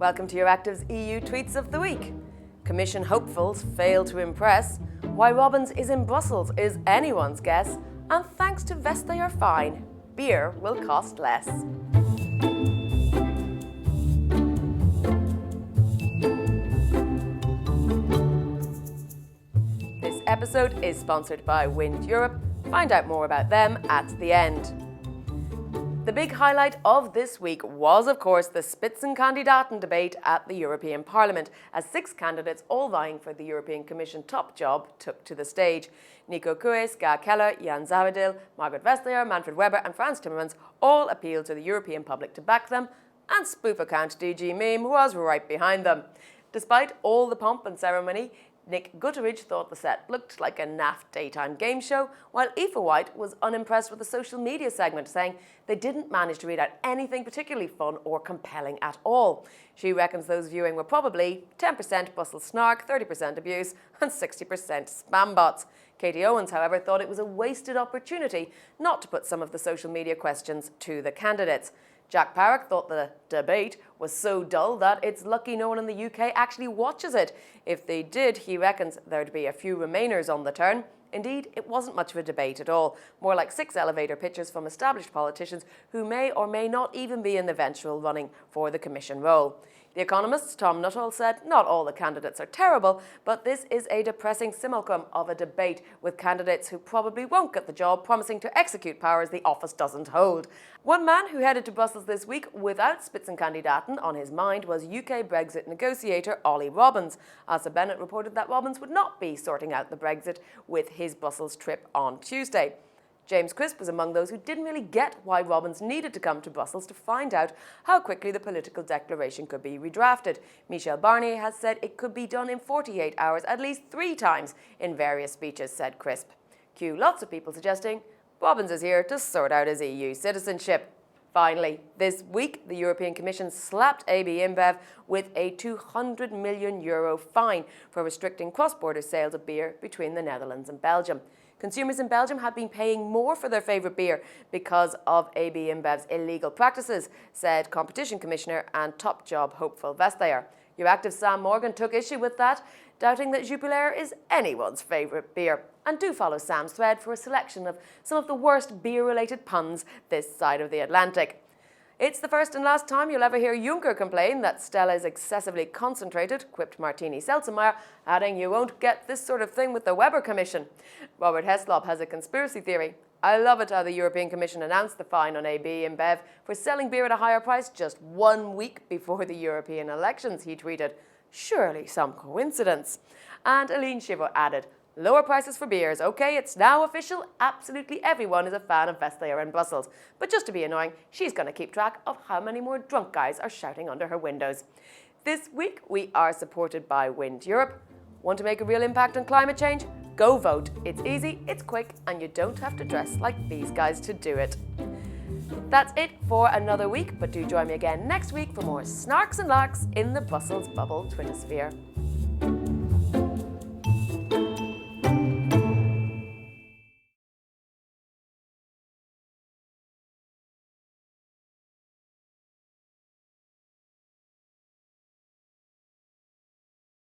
Welcome to EURACTIV's EU Tweets of the Week. Commission hopefuls fail to impress. Why Robbins is in Brussels is anyone's guess. And thanks to Vestager fine, beer will cost less. This episode is sponsored by Wind Europe. Find out more about them at the end. The big highlight of this week was, of course, the Spitzenkandidaten debate at the European Parliament, as 6 candidates, all vying for the European Commission top job, took to the stage. Nico Kues, Guy Keller, Jan Zahradil, Margaret Vestager, Manfred Weber and Frans Timmermans all appealed to the European public to back them, and spoof account DG Meme was right behind them. Despite all the pomp and ceremony, Nick Gutteridge thought the set looked like a naff daytime game show, while Aoife White was unimpressed with the social media segment, saying they didn't manage to read out anything particularly fun or compelling at all. She reckons those viewing were probably 10% bustle snark, 30% abuse and 60% spam bots. Katie Owens, however, thought it was a wasted opportunity not to put some of the social media questions to the candidates. Jack Parrock thought the debate was so dull that it's lucky no one in the UK actually watches it. If they did, he reckons there'd be a few Remainers on the turn. Indeed, it wasn't much of a debate at all, more like 6 elevator pitches from established politicians who may or may not even be in the eventual running for the Commission role. The Economist's Tom Nuttall said not all the candidates are terrible, but this is a depressing simulacrum of a debate with candidates who probably won't get the job, promising to execute powers the office doesn't hold. One man who headed to Brussels this week without Spitzenkandidaten on his mind was UK Brexit negotiator Ollie Robbins. Asa Bennett reported that Robbins would not be sorting out the Brexit with his Brussels trip on Tuesday. James Crisp was among those who didn't really get why Robbins needed to come to Brussels to find out how quickly the political declaration could be redrafted. Michel Barnier has said it could be done in 48 hours at least 3 times in various speeches, said Crisp. Cue lots of people suggesting Robbins is here to sort out his EU citizenship. Finally, this week, the European Commission slapped AB InBev with a €200 million fine for restricting cross-border sales of beer between the Netherlands and Belgium. Consumers in Belgium have been paying more for their favourite beer because of AB InBev's illegal practices, said Competition Commissioner and top job hopeful Vestager. EURACTIV's Sam Morgan took issue with that, doubting that Jupiler is anyone's favourite beer. And do follow Sam's thread for a selection of some of the worst beer-related puns this side of the Atlantic. It's the first and last time you'll ever hear Juncker complain that Stella is excessively concentrated, quipped Martini Seltzenmeyer, adding you won't get this sort of thing with the Weber Commission. Robert Heslop has a conspiracy theory. I love it how the European Commission announced the fine on AB InBev for selling beer at a higher price just 1 week before the European elections, he tweeted. Surely some coincidence. And Aline Shivo added, lower prices for beers. Okay, it's now official. Absolutely everyone is a fan of Vestager in Brussels. But just to be annoying, she's going to keep track of how many more drunk guys are shouting under her windows. This week, we are supported by Wind Europe. Want to make a real impact on climate change? Go vote. It's easy, it's quick, and you don't have to dress like these guys to do it. That's it for another week, but do join me again next week for more snarks and larks in the Brussels bubble Twittersphere.